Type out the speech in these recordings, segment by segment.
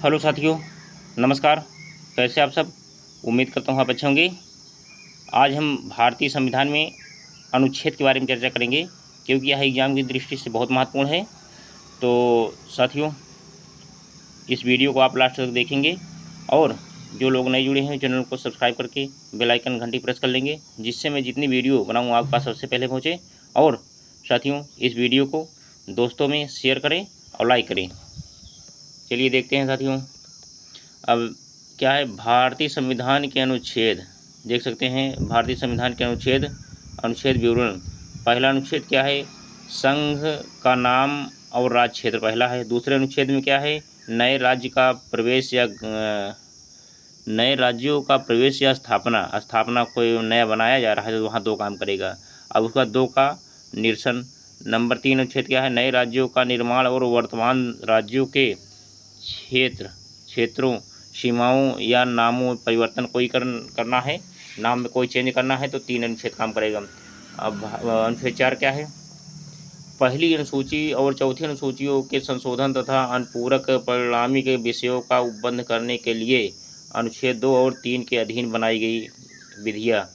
Hello साथियों, नमस्कार। कैसे आप सब? उम्मीद करता हूँ आप अच्छे होंगे। आज हम भारतीय संविधान में अनुच्छेद के बारे में चर्चा करेंगे, क्योंकि यह एग्जाम की दृष्टि से बहुत महत्वपूर्ण है। तो साथियों, इस वीडियो को आप लास्ट तक देखेंगे और जो लोग नए जुड़े हैं चैनल को सब्सक्राइब करके बेल आइकन घंटी प्रेस कर लेंगे, जिससे मैं जितनी वीडियो बनाऊँ आपके पास सबसे पहले पहुँचे। और साथियों, इस वीडियो को दोस्तों में शेयर करें और लाइक करें। चलिए देखते हैं साथियों, अब क्या है भारतीय संविधान के अनुच्छेद। देख सकते हैं भारतीय संविधान के अनुच्छेद विवरण। पहला अनुच्छेद क्या है? संघ का नाम और राज्य क्षेत्र पहला है। दूसरे अनुच्छेद में क्या है? नए राज्यों का प्रवेश या स्थापना कोई नया बनाया जा रहा है तो वहाँ दो काम करेगा। अब उसका दो का निरसन। नंबर 3 अनुच्छेद क्या है? नए राज्यों का निर्माण और वर्तमान राज्यों के क्षेत्रों, सीमाओं या नामों में परिवर्तन कोई करना है, नाम में कोई चेंज करना है तो 3 अनुच्छेद काम करेगा। अब अनुच्छेद 4 क्या है? पहली अनुसूची और चौथी अनुसूचियों के संशोधन तथा अनुपूरक परिणामी के विषयों का उपबंध करने के लिए अनुच्छेद 2 और 3 के अधीन बनाई गई विधियाँ।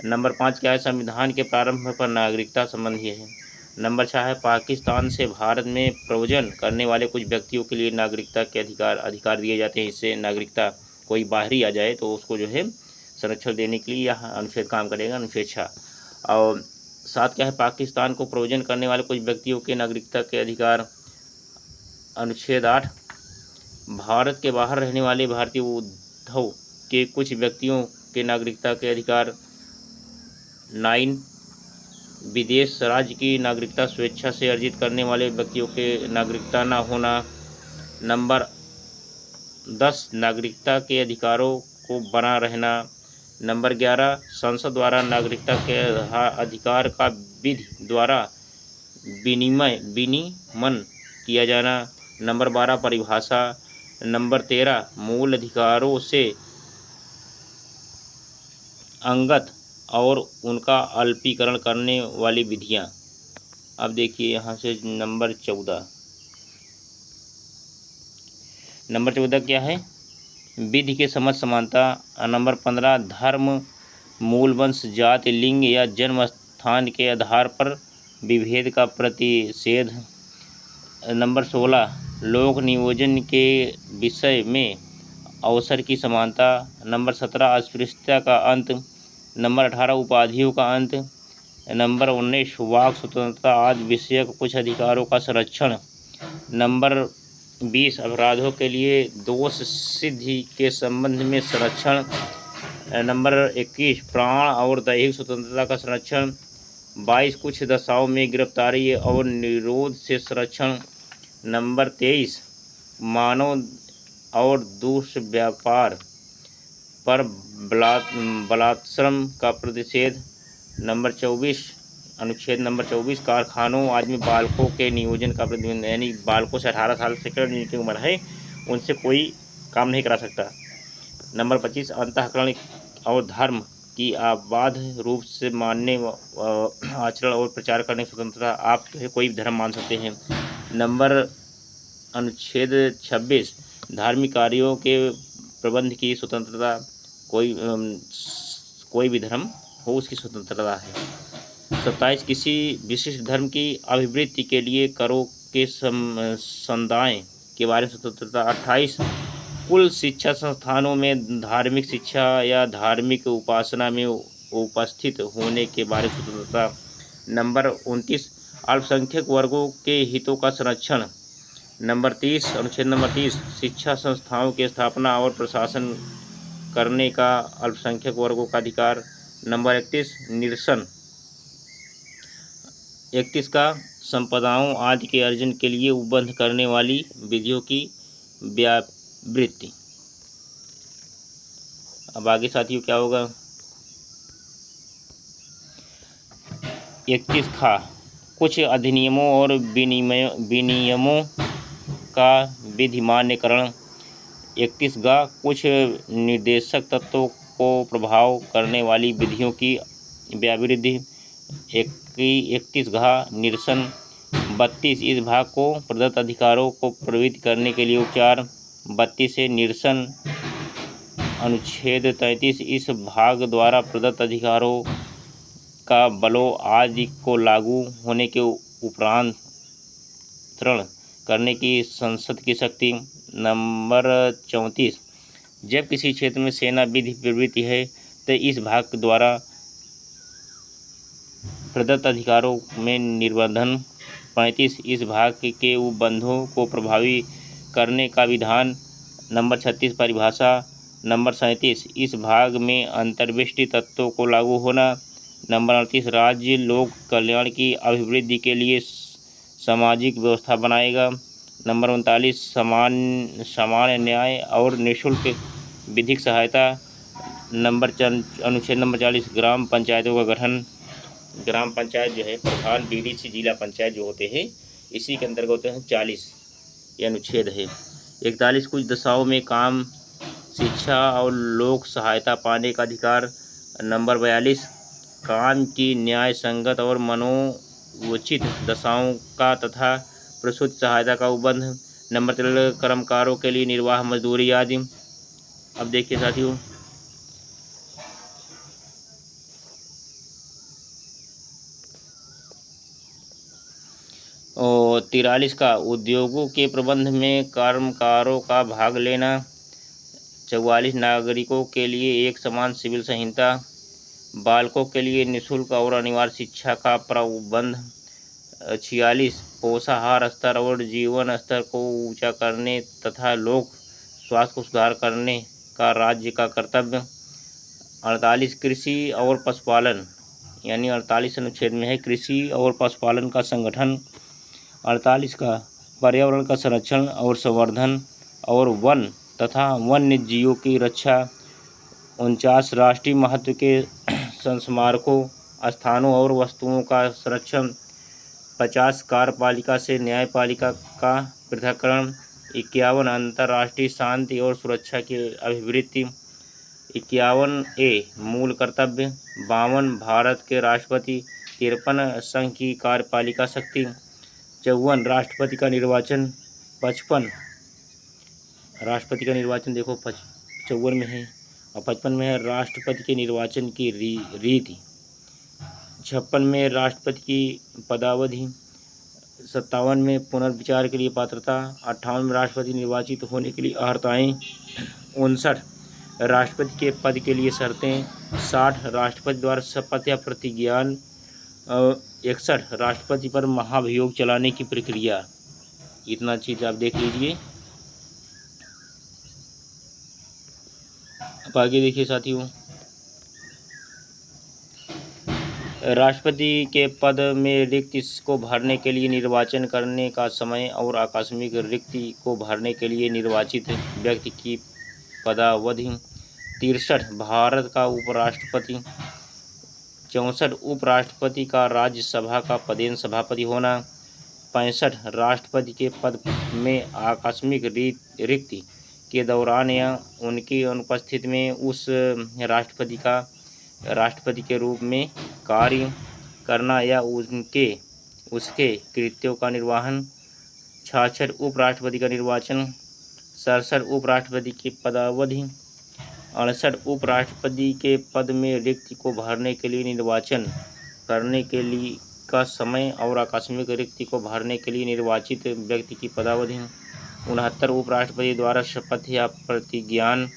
नंबर 5 क्या है? संविधान के प्रारंभ पर नागरिकता संबंधी है। नंबर 6 है पाकिस्तान से भारत में प्रव्रजन करने वाले कुछ व्यक्तियों के लिए नागरिकता के अधिकार दिए जाते हैं। इससे नागरिकता कोई बाहरी आ जाए तो उसको जो है संरक्षण देने के लिए यह अनुच्छेद काम करेगा, अनुच्छेद 6। और 7 क्या है? पाकिस्तान को प्रव्रजन करने वाले कुछ व्यक्तियों के नागरिकता के अधिकार, अनुच्छेद 8। भारत के बाहर रहने वाले भारतीय उद्धव के कुछ व्यक्तियों के नागरिकता के अधिकार। 9 विदेश राज्य की नागरिकता स्वेच्छा से अर्जित करने वाले व्यक्तियों के नागरिकता न होना। नंबर 10 नागरिकता के अधिकारों को बना रहना। नंबर 11 संसद द्वारा नागरिकता के अधिकार का विधि द्वारा विनियमन किया जाना। नंबर 12 परिभाषा। नंबर 13 मूल अधिकारों से अंगत और उनका अल्पीकरण करने वाली विधियाँ। अब देखिए यहाँ से नंबर 14 क्या है? विधि के समझ समानता। नंबर 15 धर्म, मूल वंश, जाति, लिंग या जन्म स्थान के आधार पर विभेद का प्रतिषेध। नंबर 16 लोक नियोजन के विषय में अवसर की समानता। नंबर 17 अस्पृश्यता का अंत। नंबर 18 उपाधियों का अंत। नंबर 19 वाक स्वतंत्रता आदि विषयक कुछ अधिकारों का संरक्षण। नंबर 20 अपराधों के लिए दोष सिद्धि के संबंध में संरक्षण। नंबर 21 प्राण और दैहिक स्वतंत्रता का संरक्षण। 22 कुछ दशाओं में गिरफ्तारी और निरोध से संरक्षण। नंबर 23 मानव और दुष्व्यापार पर बलात्श्रम का प्रतिषेध। नंबर 24 अनुच्छेद नंबर 24 कारखानों आदि में बालकों के नियोजन का प्रतिबंध, यानी बालकों से 18 साल से कम जिनकी उम्र है उनसे कोई काम नहीं करा सकता। नंबर 25 अंतःकरण और धर्म की अबाध रूप से मानने, आचरण और प्रचार करने की स्वतंत्रता। आप जो है कोई भी धर्म मान सकते हैं। नंबर अनुच्छेद 26 धार्मिक कार्यों के प्रबंध की स्वतंत्रता। कोई भी धर्म हो उसकी स्वतंत्रता है। 27 किसी विशिष्ट धर्म की अभिवृद्धि के लिए करों के समुदाय के बारे में स्वतंत्रता। 28 कुल शिक्षा संस्थानों में धार्मिक शिक्षा या धार्मिक उपासना में उपस्थित होने के बारे में स्वतंत्रता। नंबर 29 अल्पसंख्यक वर्गों के हितों का संरक्षण। नंबर 30 अनुच्छेद नंबर 30 शिक्षा संस्थाओं की स्थापना और प्रशासन करने का अल्पसंख्यक वर्गों का अधिकार। नंबर 31 निरसन। 31 का संपदाओं आदि के अर्जन के लिए उपबंध करने वाली विधियों की व्यावृत्ति। अब आगे साथियों क्या होगा? 31 खा कुछ अधिनियमों और विनियमों का विधिमान्यकरण। 31 गा कुछ निर्देशक तत्वों को प्रभाव करने वाली विधियों की व्यावृत्ति। 31 घा निरसन। 32 इस भाग को प्रदत्त अधिकारों को प्रवृत्त करने के लिए उपचार। 32 से निरसन अनुच्छेद 33 इस भाग द्वारा प्रदत्त अधिकारों का बलों आदि को लागू होने के उपरांत करने की संसद की शक्ति। नंबर 34 जब किसी क्षेत्र में सेना विधि प्रवृत्ति है तो इस भाग द्वारा प्रदत्त अधिकारों में निर्बंधन। 35 इस भाग के उपबंधों को प्रभावी करने का विधान। नंबर 36 परिभाषा। नंबर 37 इस भाग में अंतर्विष्टि तत्वों को लागू होना। नंबर 38 राज्य लोक कल्याण की अभिवृद्धि के लिए सामाजिक व्यवस्था बनाएगा। नंबर 39 सामान्य न्याय और निःशुल्क विधिक सहायता। अनुच्छेद नंबर 40 ग्राम पंचायतों का गठन। ग्राम पंचायत जो है प्रधान बीडीसी जिला पंचायत जो होते हैं इसी के अंतर्गत होते हैं। 40 ये अनुच्छेद है। 41 कुछ दशाओं में काम, शिक्षा और लोक सहायता पाने का अधिकार। नंबर 42 काम की न्याय संगत और मनोचित दशाओं का तथा प्रसूति सहायता का उपबंध। नंबर 13 कर्मकारों के लिए निर्वाह मजदूरी आदि। अब देखिए साथियों, और 43 का उद्योगों के प्रबंध में कर्मकारों का भाग लेना। 44 नागरिकों के लिए एक समान सिविल संहिता। बालकों के लिए निःशुल्क और अनिवार्य शिक्षा का प्रबंध। 46 पोषाहार स्तर और जीवन स्तर को ऊंचा करने तथा लोक स्वास्थ्य को सुधार करने का राज्य का कर्तव्य। 48 कृषि और पशुपालन यानी 48 अनुच्छेद में है कृषि और पशुपालन का संगठन। 48 का पर्यावरण का संरक्षण और संवर्धन और वन तथा वन्य जीवों की रक्षा। 49 राष्ट्रीय महत्व के संस्मारकों, स्थानों और वस्तुओं का संरक्षण। 50 कार्यपालिका से न्यायपालिका का पृथक्करण। 51 अंतर्राष्ट्रीय शांति और सुरक्षा की अभिवृद्धि। 51 ए मूल कर्तव्य। 52 भारत के राष्ट्रपति। 53 संघ की कार्यपालिका शक्ति। 54 राष्ट्रपति का निर्वाचन। 55 राष्ट्रपति का निर्वाचन देखो 54 में है और 55 में है राष्ट्रपति के निर्वाचन की रीति। 56 में राष्ट्रपति की पदावधि। 57 में पुनर्विचार के लिए पात्रता। 58 में राष्ट्रपति निर्वाचित होने के लिए अर्हताएँ। 59 राष्ट्रपति के पद के लिए शर्तें। 60 राष्ट्रपति द्वारा शपथ या प्रतिज्ञान। 61 राष्ट्रपति पर महाभियोग चलाने की प्रक्रिया। इतना चीज़ आप देख लीजिए। अब आगे देखिए साथियों, राष्ट्रपति के पद में रिक्ति को भरने के लिए निर्वाचन करने का समय और आकस्मिक रिक्ति को भरने के लिए निर्वाचित व्यक्ति की पदावधि। 63 भारत का उपराष्ट्रपति। 64 उपराष्ट्रपति का राज्यसभा का पदेन सभापति होना। 65 राष्ट्रपति के पद में आकस्मिक रिक्ति के दौरान या उनकी अनुपस्थिति में उस राष्ट्रपति के रूप में कार्य करना या उसके कृत्यों का निर्वहन। 66 उपराष्ट्रपति का निर्वाचन। 67 उपराष्ट्रपति की पदावधि। 68 उपराष्ट्रपति के पद में रिक्ति को भरने के लिए निर्वाचन करने के लिए का समय और आकस्मिक रिक्ति को भरने के लिए निर्वाचित व्यक्ति की पदावधि। 69 उपराष्ट्रपति द्वारा शपथ या प्रतिज्ञान।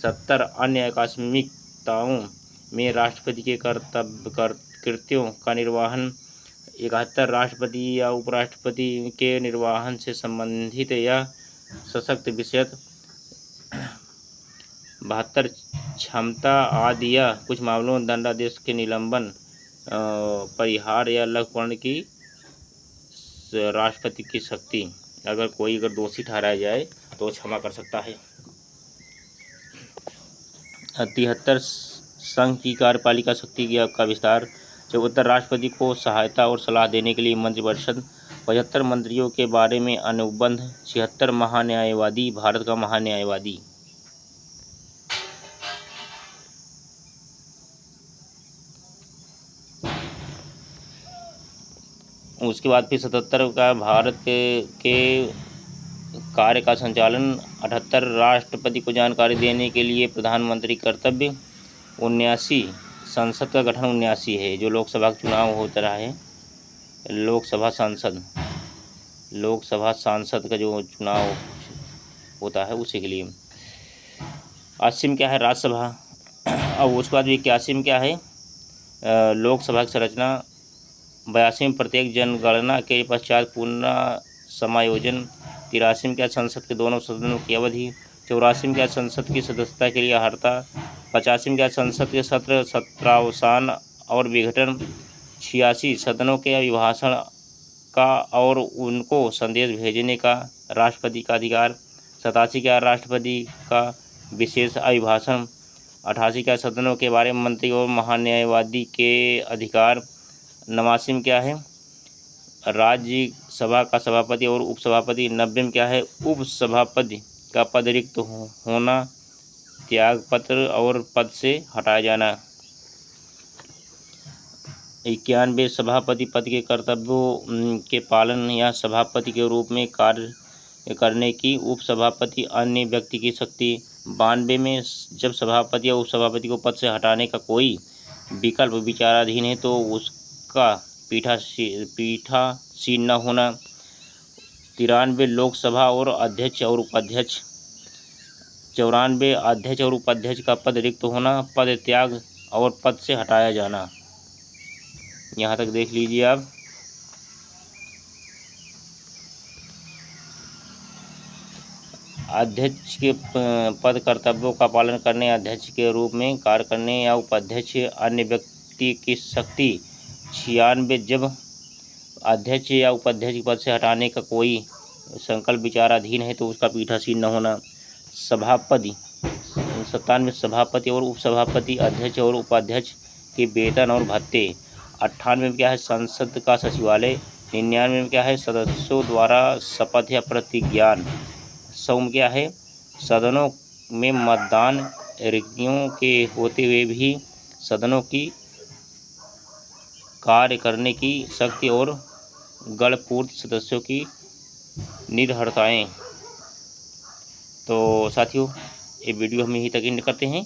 70 अन्य आकस्मिकताओं में राष्ट्रपति के कृत्यों का निर्वहन। 71 राष्ट्रपति या उपराष्ट्रपति के निर्वहन से संबंधित या सशक्त विषय। 72 क्षमता आदि या कुछ मामलों में दंडादेश के निलंबन, परिहार या लघुकरण की राष्ट्रपति की शक्ति। अगर दोषी ठहराया जाए तो क्षमा कर सकता है। 73 संघ की कार्यपालिका शक्ति का विस्तार। 74 राष्ट्रपति को सहायता और सलाह देने के लिए मंत्रिपरिषद। 75 मंत्रियों के बारे में अनुबंध। 76 महान्यायवादी, भारत का महान्यायवादी। उसके बाद फिर 77 का भारत के कार्य का संचालन 78 राष्ट्रपति को जानकारी देने के लिए प्रधानमंत्री कर्तव्य। 79 संसद का गठन 79 है, जो लोकसभा का चुनाव होता रहा है, लोकसभा सांसद का जो चुनाव होता है उसी के लिए। 80 में क्या है, राज्यसभा। अब उसके बाद 81 में क्या है, लोकसभा की संरचना। 82 में प्रत्येक जनगणना के पश्चात पुनः समायोजन। 83 में क्या, संसद के दोनों सदनों की अवधि। 84 में क्या, संसद की सदस्यता के लिए अर्हता। 85 में क्या, संसद के सत्र सत्रावसान और विघटन। 86 सदनों के अभिभाषण का और उनको संदेश भेजने का राष्ट्रपति का अधिकार। 87 क्या, राष्ट्रपति का विशेष अभिभाषण। 88 क्या, सदनों के बारे में मंत्री और महान्यायवादी के अधिकार। 89 में क्या है, राज्यसभा का सभापति और उपसभापति। 90 में क्या है, उपसभापति का पद रिक्त होना, त्यागपत्र और पद से हटाया जाना। 91 सभापति पद के कर्तव्यों के पालन या सभापति के रूप में कार्य करने की उपसभापति अन्य व्यक्ति की शक्ति। 92 में जब सभापति या उपसभापति को पद से हटाने का कोई विकल्प विचाराधीन है तो उसका पीठासीन न होना। 93 लोकसभा और अध्यक्ष और उपाध्यक्ष। 94 अध्यक्ष और उपाध्यक्ष का पद रिक्त होना, पद त्याग और पद से हटाया जाना। यहाँ तक देख लीजिए आप। अध्यक्ष के पद कर्तव्यों का पालन करने, अध्यक्ष के रूप में कार्य करने या उपाध्यक्ष अन्य व्यक्ति की शक्ति। 96 जब अध्यक्ष या उपाध्यक्ष के पद से हटाने का कोई संकल्प विचाराधीन है तो उसका पीठासीन न होना। सभापति 97 सभापति और उपसभापति, अध्यक्ष और उपाध्यक्ष के वेतन और भत्ते। 98 में क्या है, संसद का सचिवालय। 99 में क्या है, सदस्यों द्वारा शपथ या प्रतिज्ञान। 100 में क्या है, सदनों में मतदान। रिक्तियों के होते हुए भी सदनों की कार्य करने की शक्ति और गणपूर्त सदस्यों की निर्भरताएं। तो साथियों, ये वीडियो हम यहीं तक एंड करते हैं।